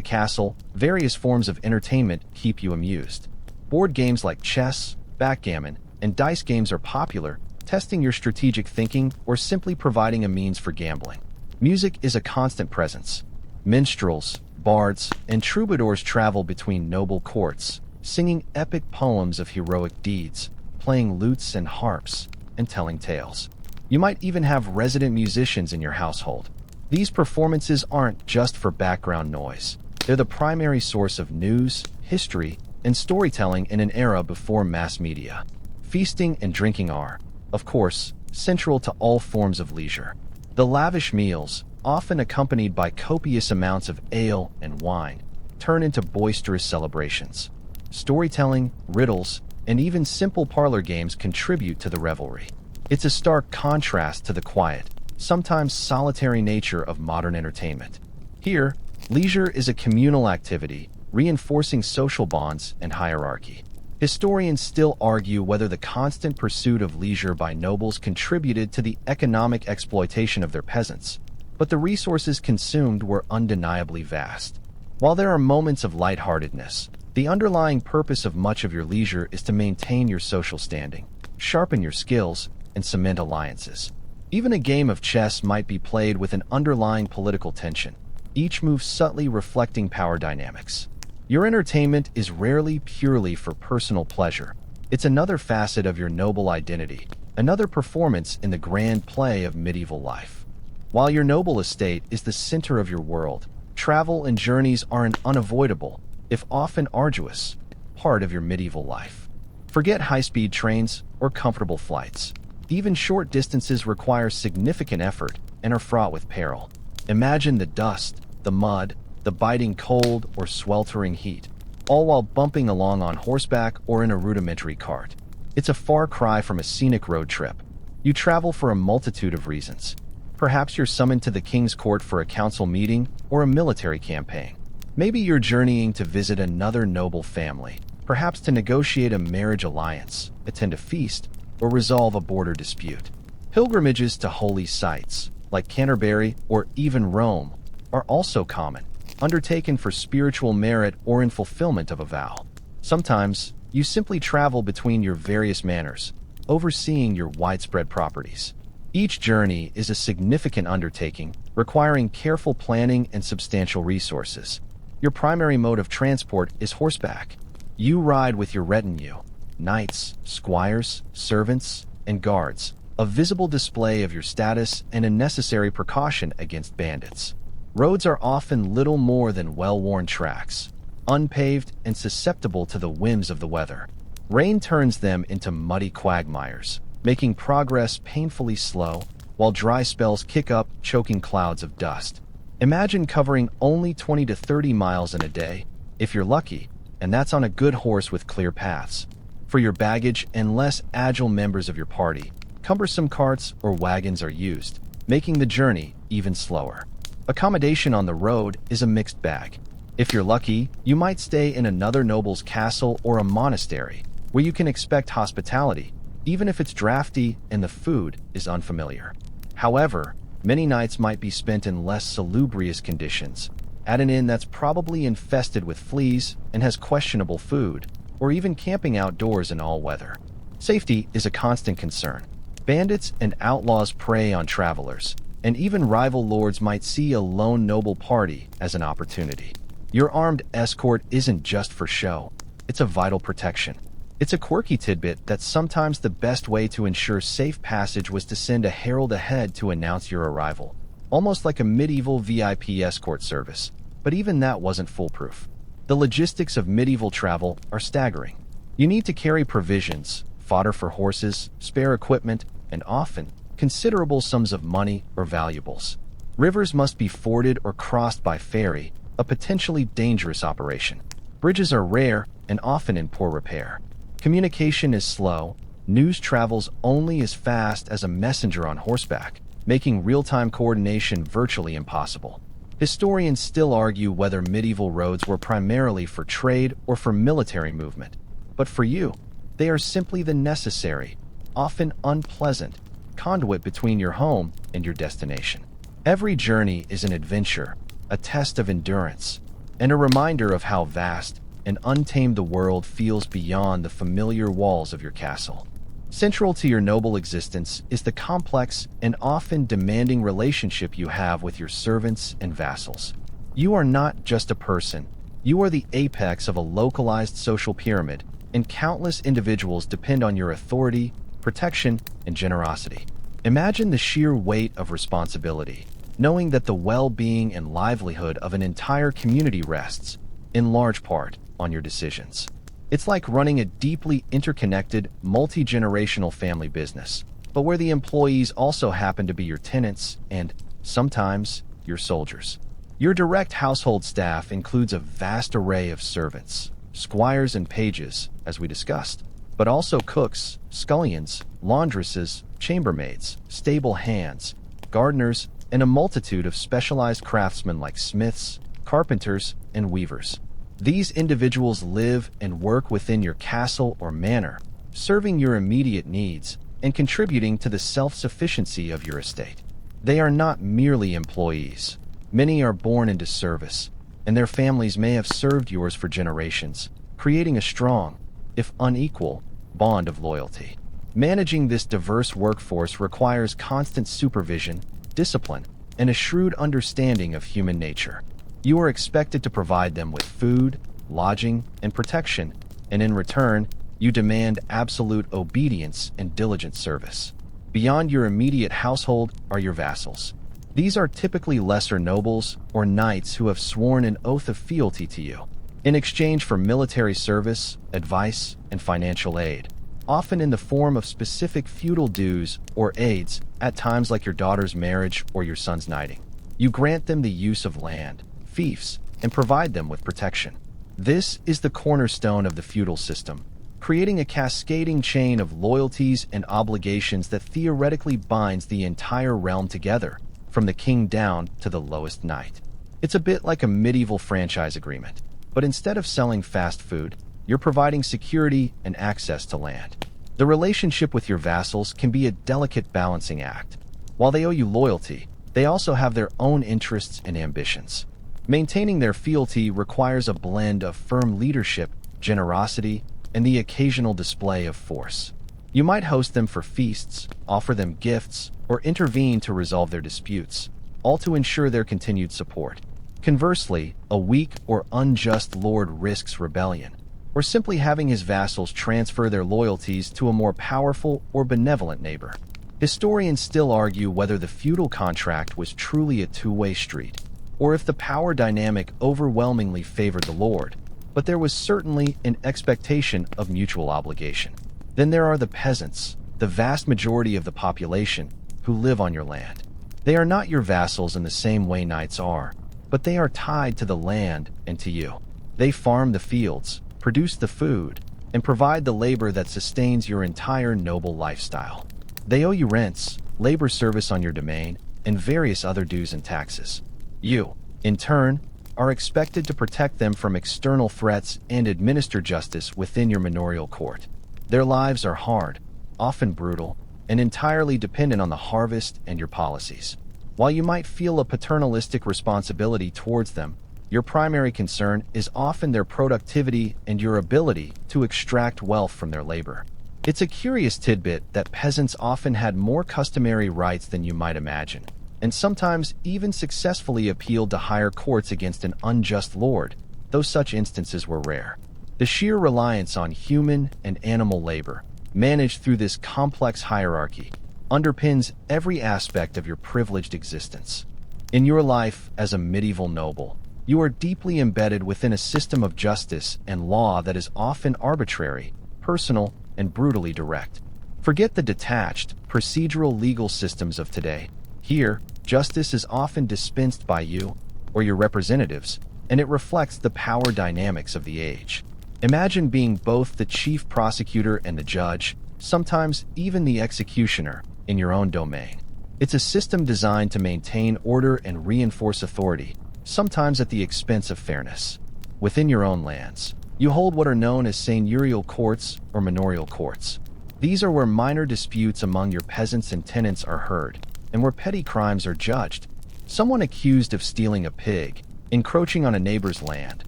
castle, various forms of entertainment keep you amused. Board games like chess, backgammon, and dice games are popular, testing your strategic thinking, or simply providing a means for gambling. Music is a constant presence. Minstrels, bards, and troubadours travel between noble courts, singing epic poems of heroic deeds, playing lutes and harps, and telling tales. You might even have resident musicians in your household. These performances aren't just for background noise. They're the primary source of news, history, and storytelling in an era before mass media. Feasting and drinking are, of course, central to all forms of leisure. The lavish meals, often accompanied by copious amounts of ale and wine, turn into boisterous celebrations. Storytelling, riddles, and even simple parlor games contribute to the revelry. It's a stark contrast to the quiet, sometimes solitary nature of modern entertainment. Here, leisure is a communal activity, reinforcing social bonds and hierarchy. Historians still argue whether the constant pursuit of leisure by nobles contributed to the economic exploitation of their peasants, but the resources consumed were undeniably vast. While there are moments of lightheartedness, the underlying purpose of much of your leisure is to maintain your social standing, sharpen your skills, and cement alliances. Even a game of chess might be played with an underlying political tension, each move subtly reflecting power dynamics. Your entertainment is rarely purely for personal pleasure. It's another facet of your noble identity, another performance in the grand play of medieval life. While your noble estate is the center of your world, travel and journeys are an unavoidable, if often arduous, part of your medieval life. Forget high-speed trains or comfortable flights. Even short distances require significant effort and are fraught with peril. Imagine the dust, the mud, the biting cold or sweltering heat, all while bumping along on horseback or in a rudimentary cart. It's a far cry from a scenic road trip. You travel for a multitude of reasons. Perhaps you're summoned to the king's court for a council meeting or a military campaign. Maybe you're journeying to visit another noble family, perhaps to negotiate a marriage alliance, attend a feast, or resolve a border dispute. Pilgrimages to holy sites, like Canterbury or even Rome, are also common, undertaken for spiritual merit or in fulfillment of a vow. Sometimes, you simply travel between your various manors, overseeing your widespread properties. Each journey is a significant undertaking, requiring careful planning and substantial resources. Your primary mode of transport is horseback. You ride with your retinue, knights, squires, servants, and guards, a visible display of your status and a necessary precaution against bandits. Roads are often little more than well-worn tracks, unpaved and susceptible to the whims of the weather. Rain turns them into muddy quagmires, making progress painfully slow, while dry spells kick up choking clouds of dust. Imagine covering only 20 to 30 miles in a day, if you're lucky, and that's on a good horse with clear paths. For your baggage and less agile members of your party, cumbersome carts or wagons are used, making the journey even slower. Accommodation on the road is a mixed bag. If you're lucky, you might stay in another noble's castle or a monastery, where you can expect hospitality, even if it's drafty and the food is unfamiliar. However, many nights might be spent in less salubrious conditions, at an inn that's probably infested with fleas and has questionable food, or even camping outdoors in all weather. Safety is a constant concern. Bandits and outlaws prey on travelers, and even rival lords might see a lone noble party as an opportunity. Your armed escort isn't just for show, it's a vital protection. It's a quirky tidbit that sometimes the best way to ensure safe passage was to send a herald ahead to announce your arrival, almost like a medieval VIP escort service, but even that wasn't foolproof. The logistics of medieval travel are staggering. You need to carry provisions, fodder for horses, spare equipment, and often, considerable sums of money or valuables. Rivers must be forded or crossed by ferry, a potentially dangerous operation. Bridges are rare and often in poor repair. Communication is slow. News travels only as fast as a messenger on horseback, making real-time coordination virtually impossible. Historians still argue whether medieval roads were primarily for trade or for military movement. But for you, they are simply the necessary, often unpleasant, conduit between your home and your destination. Every journey is an adventure, a test of endurance, and a reminder of how vast and untamed the world feels beyond the familiar walls of your castle. Central to your noble existence is the complex and often demanding relationship you have with your servants and vassals. You are not just a person. You are the apex of a localized social pyramid, and countless individuals depend on your authority, protection, and generosity. Imagine the sheer weight of responsibility, knowing that the well-being and livelihood of an entire community rests, in large part, on your decisions. It's like running a deeply interconnected, multi-generational family business, but where the employees also happen to be your tenants and, sometimes, your soldiers. Your direct household staff includes a vast array of servants, squires and pages, as we discussed, but also cooks, scullions, laundresses, chambermaids, stable hands, gardeners, and a multitude of specialized craftsmen like smiths, carpenters, and weavers. These individuals live and work within your castle or manor, serving your immediate needs and contributing to the self-sufficiency of your estate. They are not merely employees. Many are born into service, and their families may have served yours for generations, creating a strong, if unequal, bond of loyalty. Managing this diverse workforce requires constant supervision, discipline, and a shrewd understanding of human nature. You are expected to provide them with food, lodging, and protection, and in return, you demand absolute obedience and diligent service. Beyond your immediate household are your vassals. These are typically lesser nobles or knights who have sworn an oath of fealty to you, in exchange for military service, advice, and financial aid, often in the form of specific feudal dues or aids, at times like your daughter's marriage or your son's knighting. You grant them the use of land, fiefs, and provide them with protection. This is the cornerstone of the feudal system, creating a cascading chain of loyalties and obligations that theoretically binds the entire realm together, from the king down to the lowest knight. It's a bit like a medieval franchise agreement, but instead of selling fast food, you're providing security and access to land. The relationship with your vassals can be a delicate balancing act. While they owe you loyalty, they also have their own interests and ambitions. Maintaining their fealty requires a blend of firm leadership, generosity, and the occasional display of force. You might host them for feasts, offer them gifts, or intervene to resolve their disputes, all to ensure their continued support. Conversely, a weak or unjust lord risks rebellion, or simply having his vassals transfer their loyalties to a more powerful or benevolent neighbor. Historians still argue whether the feudal contract was truly a two-way street, or if the power dynamic overwhelmingly favored the lord, but there was certainly an expectation of mutual obligation. Then there are the peasants, the vast majority of the population, who live on your land. They are not your vassals in the same way knights are, but they are tied to the land and to you. They farm the fields, produce the food, and provide the labor that sustains your entire noble lifestyle. They owe you rents, labor service on your domain, and various other dues and taxes. You, in turn, are expected to protect them from external threats and administer justice within your manorial court. Their lives are hard, often brutal, and entirely dependent on the harvest and your policies. While you might feel a paternalistic responsibility towards them, your primary concern is often their productivity and your ability to extract wealth from their labor. It's a curious tidbit that peasants often had more customary rights than you might imagine, and sometimes even successfully appealed to higher courts against an unjust lord, though such instances were rare. The sheer reliance on human and animal labor, managed through this complex hierarchy, underpins every aspect of your privileged existence. In your life as a medieval noble, you are deeply embedded within a system of justice and law that is often arbitrary, personal, and brutally direct. Forget the detached, procedural legal systems of today. Here, justice is often dispensed by you, or your representatives, and it reflects the power dynamics of the age. Imagine being both the chief prosecutor and the judge, sometimes even the executioner, in your own domain. It's a system designed to maintain order and reinforce authority, sometimes at the expense of fairness. Within your own lands, you hold what are known as seigneurial courts or manorial courts. These are where minor disputes among your peasants and tenants are heard, and where petty crimes are judged. Someone accused of stealing a pig, encroaching on a neighbor's land,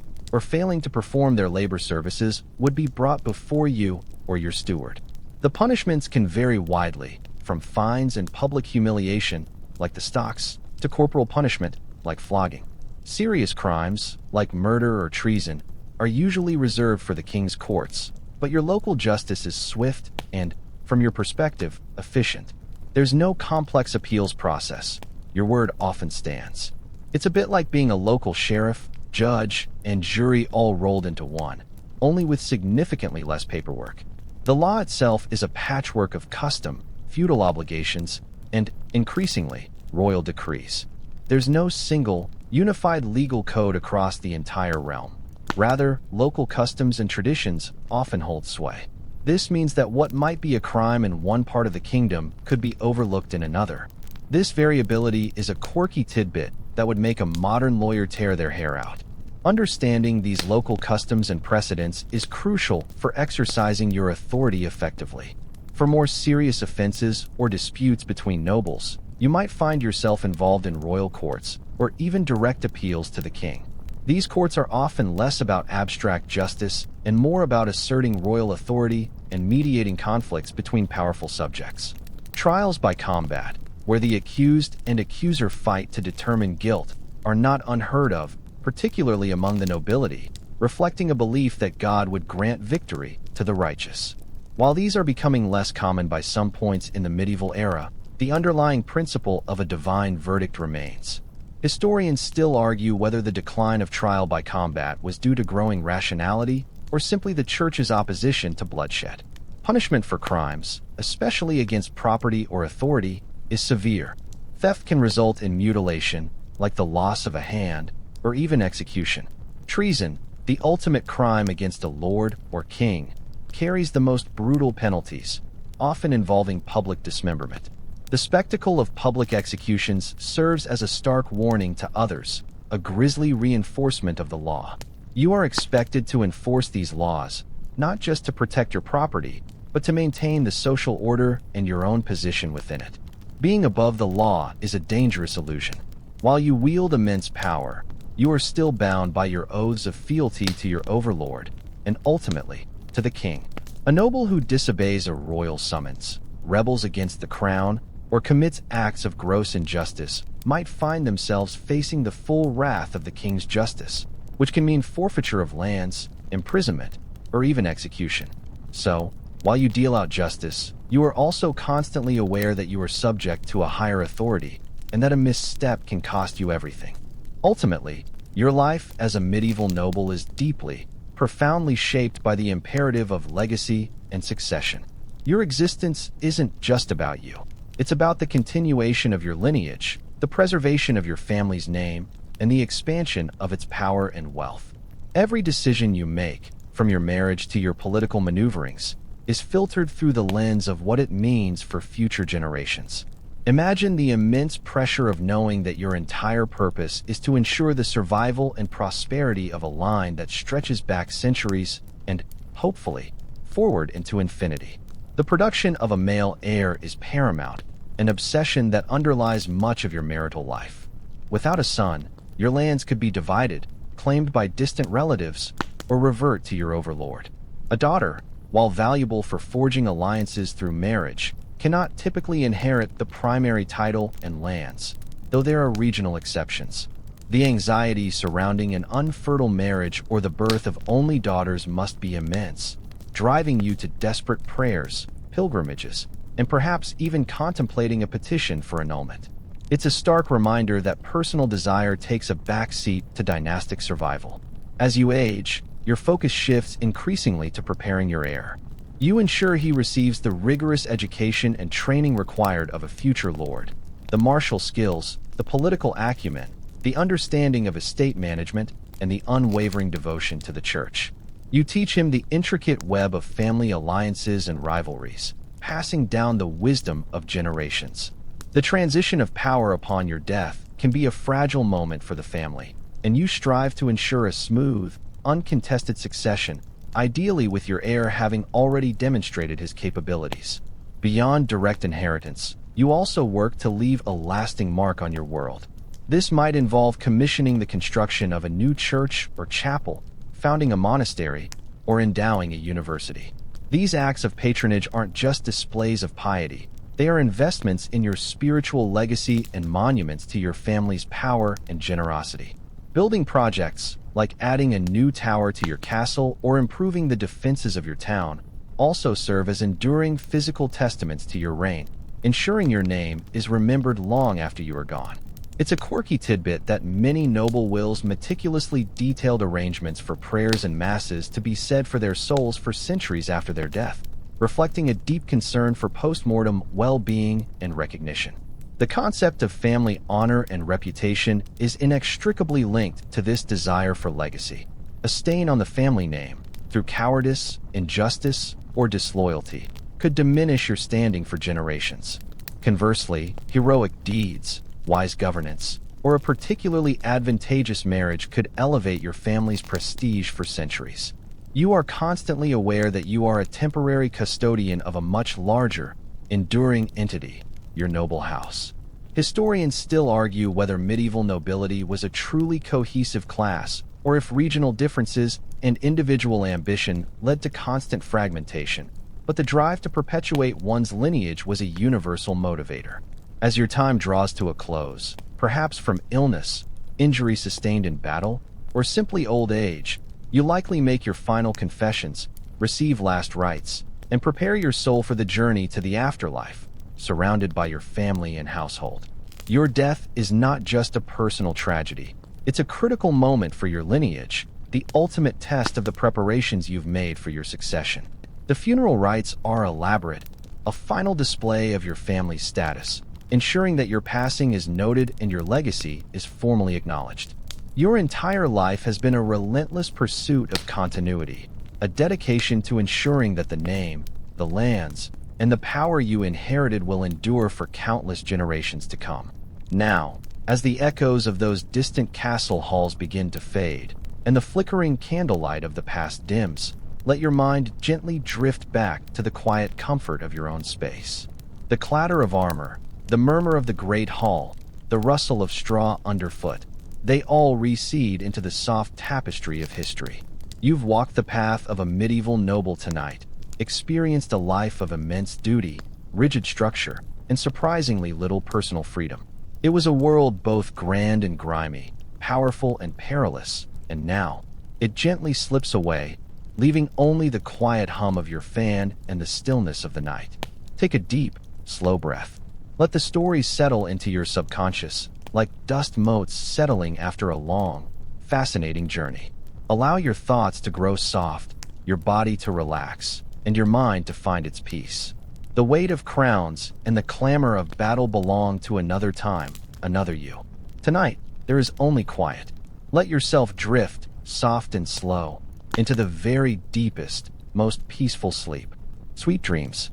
or failing to perform their labor services would be brought before you or your steward. The punishments can vary widely, from fines and public humiliation, like the stocks, to corporal punishment, like flogging. Serious crimes, like murder or treason, are usually reserved for the king's courts, but your local justice is swift and, from your perspective, efficient. There's no complex appeals process. Your word often stands. It's a bit like being a local sheriff, judge, and jury all rolled into one, only with significantly less paperwork. The law itself is a patchwork of custom, feudal obligations, and, increasingly, royal decrees. There's no single, unified legal code across the entire realm. Rather, local customs and traditions often hold sway. This means that what might be a crime in one part of the kingdom could be overlooked in another. This variability is a quirky tidbit that would make a modern lawyer tear their hair out. Understanding these local customs and precedents is crucial for exercising your authority effectively. For more serious offenses or disputes between nobles, you might find yourself involved in royal courts or even direct appeals to the king. These courts are often less about abstract justice and more about asserting royal authority and mediating conflicts between powerful subjects. Trials by combat, where the accused and accuser fight to determine guilt, are not unheard of, particularly among the nobility, reflecting a belief that God would grant victory to the righteous. While these are becoming less common by some points in the medieval era, the underlying principle of a divine verdict remains. Historians still argue whether the decline of trial by combat was due to growing rationality or simply the church's opposition to bloodshed. Punishment for crimes, especially against property or authority, is severe. Theft can result in mutilation, like the loss of a hand, or even execution. Treason, the ultimate crime against a lord or king, carries the most brutal penalties, often involving public dismemberment. The spectacle of public executions serves as a stark warning to others, a grisly reinforcement of the law. You are expected to enforce these laws, not just to protect your property, but to maintain the social order and your own position within it. Being above the law is a dangerous illusion. While you wield immense power, you are still bound by your oaths of fealty to your overlord, and ultimately, to the king. A noble who disobeys a royal summons, rebels against the crown, or commits acts of gross injustice might find themselves facing the full wrath of the king's justice, which can mean forfeiture of lands, imprisonment, or even execution. So, while you deal out justice, you are also constantly aware that you are subject to a higher authority and that a misstep can cost you everything. Ultimately, your life as a medieval noble is deeply, profoundly shaped by the imperative of legacy and succession. Your existence isn't just about you. It's about the continuation of your lineage, the preservation of your family's name, and the expansion of its power and wealth. Every decision you make, from your marriage to your political maneuverings, is filtered through the lens of what it means for future generations. Imagine the immense pressure of knowing that your entire purpose is to ensure the survival and prosperity of a line that stretches back centuries and, hopefully, forward into infinity. The production of a male heir is paramount, an obsession that underlies much of your marital life. Without a son, your lands could be divided, claimed by distant relatives, or revert to your overlord. A daughter, while valuable for forging alliances through marriage, cannot typically inherit the primary title and lands, though there are regional exceptions. The anxiety surrounding an unfertile marriage or the birth of only daughters must be immense, driving you to desperate prayers, pilgrimages, and perhaps even contemplating a petition for annulment. It's a stark reminder that personal desire takes a backseat to dynastic survival. As you age, your focus shifts increasingly to preparing your heir. You ensure he receives the rigorous education and training required of a future lord, the martial skills, the political acumen, the understanding of estate management, and the unwavering devotion to the church. You teach him the intricate web of family alliances and rivalries, passing down the wisdom of generations. The transition of power upon your death can be a fragile moment for the family, and you strive to ensure a smooth, uncontested succession, ideally with your heir having already demonstrated his capabilities. Beyond direct inheritance, you also work to leave a lasting mark on your world. This might involve commissioning the construction of a new church or chapel, founding a monastery, or endowing a university. These acts of patronage aren't just displays of piety. They are investments in your spiritual legacy and monuments to your family's power and generosity. Building projects, like adding a new tower to your castle or improving the defenses of your town, also serve as enduring physical testaments to your reign, ensuring your name is remembered long after you are gone. It's a quirky tidbit that many noble wills meticulously detailed arrangements for prayers and masses to be said for their souls for centuries after their death, reflecting a deep concern for post-mortem well-being and recognition. The concept of family honor and reputation is inextricably linked to this desire for legacy. A stain on the family name, through cowardice, injustice, or disloyalty, could diminish your standing for generations. Conversely, heroic deeds, wise governance, or a particularly advantageous marriage could elevate your family's prestige for centuries. You are constantly aware that you are a temporary custodian of a much larger, enduring entity, your noble house. Historians still argue whether medieval nobility was a truly cohesive class or if regional differences and individual ambition led to constant fragmentation, but the drive to perpetuate one's lineage was a universal motivator. As your time draws to a close, perhaps from illness, injury sustained in battle, or simply old age, you likely make your final confessions, receive last rites, and prepare your soul for the journey to the afterlife, surrounded by your family and household. Your death is not just a personal tragedy. It's a critical moment for your lineage, the ultimate test of the preparations you've made for your succession. The funeral rites are elaborate, a final display of your family's status, ensuring that your passing is noted and your legacy is formally acknowledged. Your entire life has been a relentless pursuit of continuity, a dedication to ensuring that the name, the lands, and the power you inherited will endure for countless generations to come. Now, as the echoes of those distant castle halls begin to fade, and the flickering candlelight of the past dims, let your mind gently drift back to the quiet comfort of your own space. The clatter of armor, the murmur of the great hall, the rustle of straw underfoot, they all recede into the soft tapestry of history. You've walked the path of a medieval noble tonight, experienced a life of immense duty, rigid structure, and surprisingly little personal freedom. It was a world both grand and grimy, powerful and perilous, and now, it gently slips away, leaving only the quiet hum of your fan and the stillness of the night. Take a deep, slow breath. Let the stories settle into your subconscious, like dust motes settling after a long, fascinating journey. Allow your thoughts to grow soft, your body to relax, and your mind to find its peace. The weight of crowns and the clamor of battle belong to another time, another you. Tonight, there is only quiet. Let yourself drift, soft and slow, into the very deepest, most peaceful sleep. Sweet dreams.